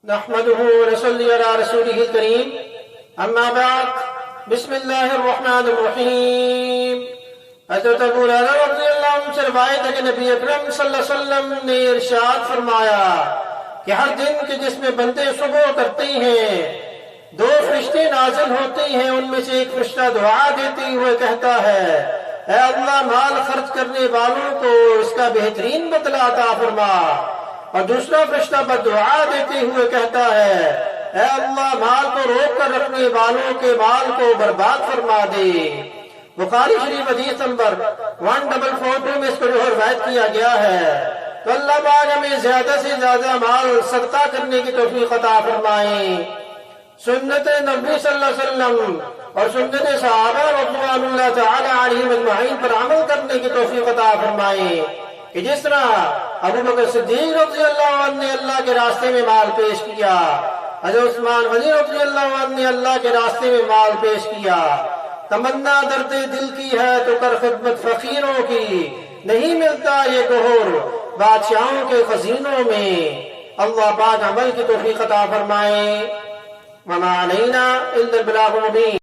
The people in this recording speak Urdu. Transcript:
نحمده ونصلي على رسوله الكريم اما بعد بسم اللہ الرحمن الرحیم۔ حضرت ابو ہریرہ رضی اللہ عنہ سے روایت ہے کہ نبی اکرم صلی اللہ علیہ وسلم نے ارشاد فرمایا کہ ہر دن کے جس میں بندے صبح کرتے ہیں دو فرشتے نازل ہوتے ہیں، ان میں سے ایک فرشتہ دعا دیتے ہوئے کہتا ہے اے اللہ مال خرچ کرنے والوں کو اس کا بہترین بدلہ عطا فرما، اور دوسرا فرشتہ بددعا دیتے ہوئے کہتا ہے اے اللہ مال کو روک کر رکھنے والوں کے مال کو برباد فرما دے۔ بخاری شریف حدیث نمبر 1442 میں اس کو جو روایت کیا گیا ہے۔ تو اللہ پاک ہمیں زیادہ سے زیادہ مال صدقہ کرنے کی توفیق عطا فرمائیں، سنت نبی صلی اللہ علیہ وسلم اور سنت صحابہ رضوان اللہ تعالی علیہم اجمعین پر عمل کرنے کی توفیق عطا فرمائیں، کہ جس طرح ابو بکر صدیق رضی اللہ عنہ نے اللہ کے راستے میں مال پیش کیا، حضرت عثمان غنی رضی اللہ عنہ نے اللہ کے راستے میں مال پیش کیا۔ تمنا درد دل کی ہے تو کر خدمت فقیروں کی، نہیں ملتا یہ گوہر بادشاہوں کے خزینوں میں۔ اللہ پاک عمل کی توفیق عطا فرمائے۔ وما علینا الا البلاغ المبین۔